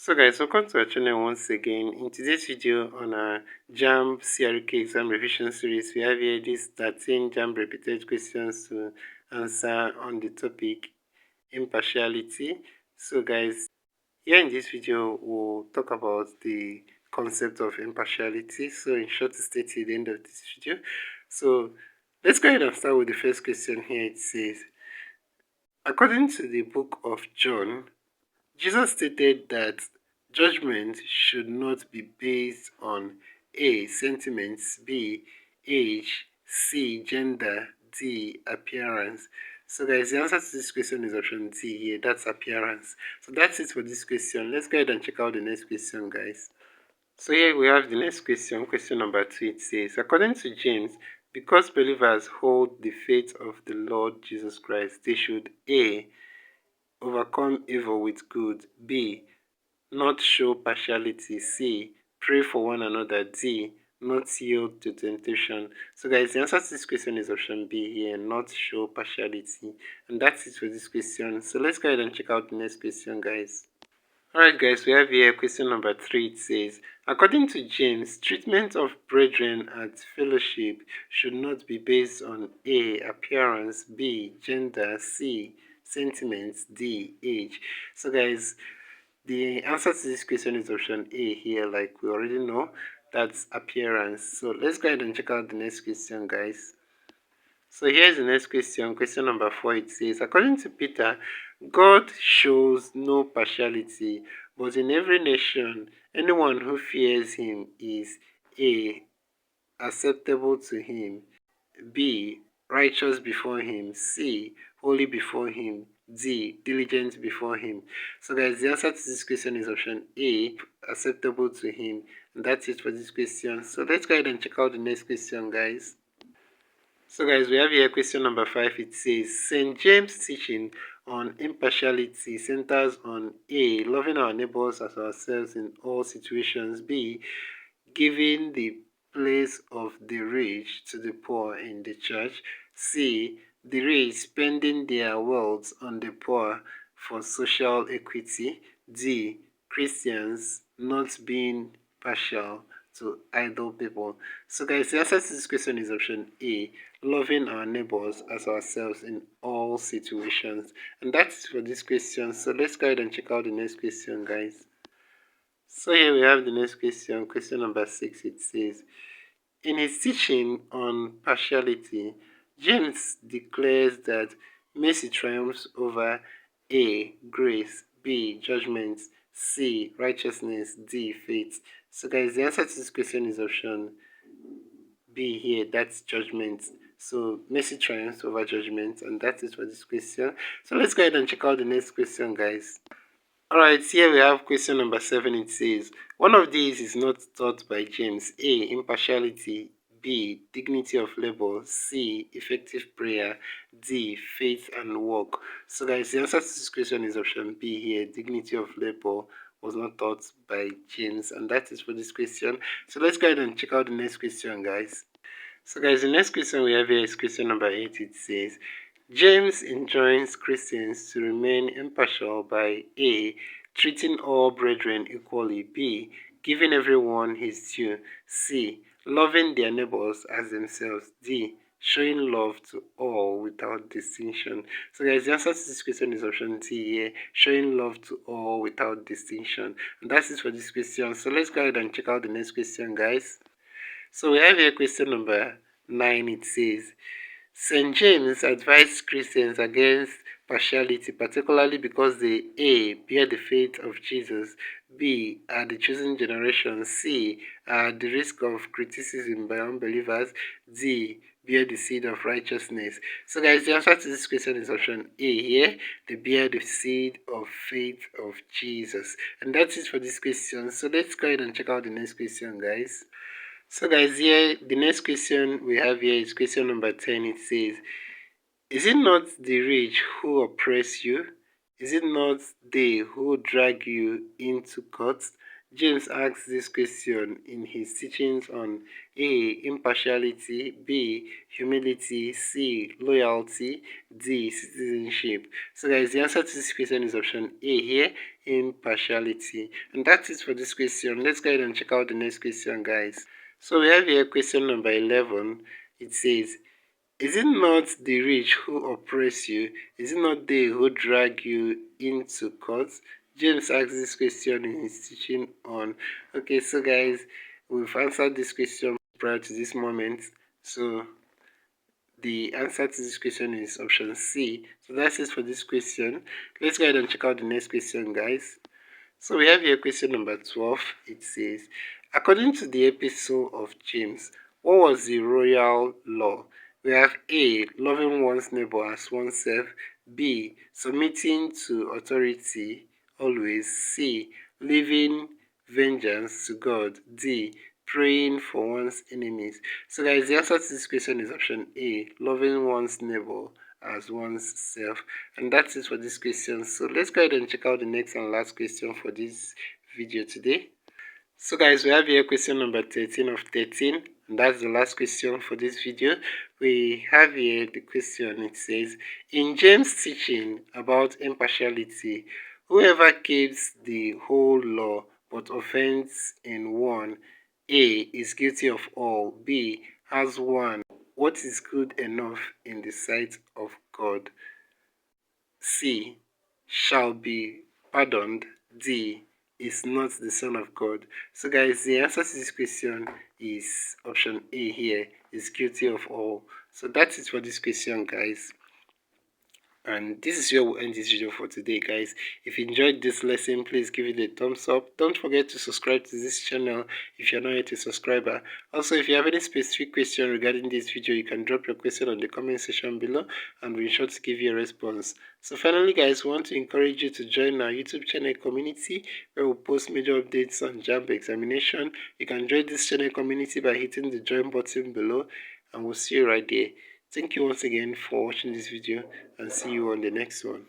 So guys, welcome to our channel once again. In today's video on our JAMB CRK exam revision series, we have here these 13 JAMB repeated questions to answer on the topic impartiality. So guys, here in this video, we'll talk about the concept of impartiality. So in short, to stay till the end of this video. So let's go ahead and start with the first question here. It says, according to the book of John, Jesus stated that judgment should not be based on A. Sentiments, B. Age, C. Gender, D. Appearance. So guys, the answer to this question is option D here, that's appearance. So that's it for this question. Let's go ahead and check out the next question, guys. So here we have the next question, question number 2. It says, according to James, because believers hold the faith of the Lord Jesus Christ, they should A. overcome evil with good, B. not show partiality, C. pray for one another, D. not yield to temptation. So guys, the answer to this question is option B here, not show partiality. And that's it for this question. So let's go ahead and check out the next question, guys. Alright guys, we have here question number 3. It says, according to James, treatment of brethren at fellowship should not be based on A. appearance, B. gender, C. sentiments, D. age. So guys, the answer to this question is option A here, like we already know, that's appearance. So let's go ahead and check out the next question, guys. So here's the next question, question number 4. It says, according to Peter, God shows no partiality, but in every nation, anyone who fears him is A. acceptable to him, B. righteous before him, C. holy before him, D. diligent before him. So guys, the answer to this question is option A. acceptable to him. And that's it for this question. So let's go ahead and check out the next question, guys. So guys, we have here question number 5. It says, St. James' teaching on impartiality centers on A. loving our neighbors as ourselves in all situations, B. giving the place of the rich to the poor in the church, C. the rich spending their wealth on the poor for social equity, D. Christians not being partial to idle people. So guys, the answer to this question is option A. loving our neighbors as ourselves in all situations. And that's for this question. So let's go ahead and check out the next question, guys. So here we have the next question, question number 6. It says, in his teaching on partiality, James declares that mercy triumphs over A. grace, B. judgment, C. righteousness, D. faith. So guys, the answer to this question is option B here, that's judgment. So mercy triumphs over judgment, and that is for this question. So let's go ahead and check out the next question, guys. Alright, here we have question number 7. It says, one of these is not taught by James. A. impartiality, B. dignity of labor, C. effective prayer, D. faith and work. So guys, the answer to this question is option B here, dignity of labor was not taught by James, and that is for this question. So let's go ahead and check out the next question, guys. So guys, the next question we have here is question number 8. It says, James enjoins Christians to remain impartial by A. treating all brethren equally, B. giving everyone his due, C. loving their neighbors as themselves, D. showing love to all without distinction. So guys, the answer to this question is option D here, showing love to all without distinction. And that's it for this question. So let's go ahead and check out the next question, guys. So we have here question number 9. It says, St. James advised Christians against partiality, particularly because they A. bear the faith of Jesus, B. are the chosen generation, C. are at the risk of criticism by unbelievers, D. bear the seed of righteousness. So guys, the answer to this question is option A here, they bear the seed of faith of Jesus. And that's it for this question. So let's go ahead and check out the next question, guys. So guys, here the next question we have here is question number 10. It says, is it not the rich who oppress you? Is it not they who drag you into courts? James asks this question in his teachings on A. Impartiality, B. Humility, C. Loyalty, D. Citizenship. So guys, the answer to this question is option A here, impartiality. And that's it for this question. Let's go ahead and check out the next question, guys. So we have here question number 11. It says, is it not the rich who oppress you? Is it not they who drag you into court? James asked this question in his teaching on. Okay, so guys, we've answered this question prior to this moment. So the answer to this question is option C. So that's it for this question. Let's go ahead and check out the next question, guys. So we have here question number 12. It says, according to the epistle of James, what was the royal law? We have A. Loving one's neighbor as oneself. B. Submitting to authority always. C. Leaving vengeance to God. D. Praying for one's enemies. So guys, the answer to this question is option A. Loving one's neighbor as one's self. And that's it for this question. So let's go ahead and check out the next and last question for this video today. So guys, we have here question number 13 of 13, and that's the last question for this video. We have here the question. It says, in James' teaching about impartiality, whoever keeps the whole law but offends in one, A, is guilty of all. B, has one what is good enough in the sight of God. C, shall be pardoned. D, is not the Son of God. So guys, the answer to this question is option A here, is guilty of all. So that's it for this question, guys. And this is where we'll end this video for today, guys. If you enjoyed this lesson, please give it a thumbs up. Don't forget to subscribe to this channel if you're not yet a subscriber. Also, if you have any specific question regarding this video, you can drop your question on the comment section below and we'll be sure to give you a response. So finally, guys, we want to encourage you to join our YouTube channel community where we'll post major updates on JAMB examination. You can join this channel community by hitting the join button below, and we'll see you right there. Thank you once again for watching this video, and see you on the next one.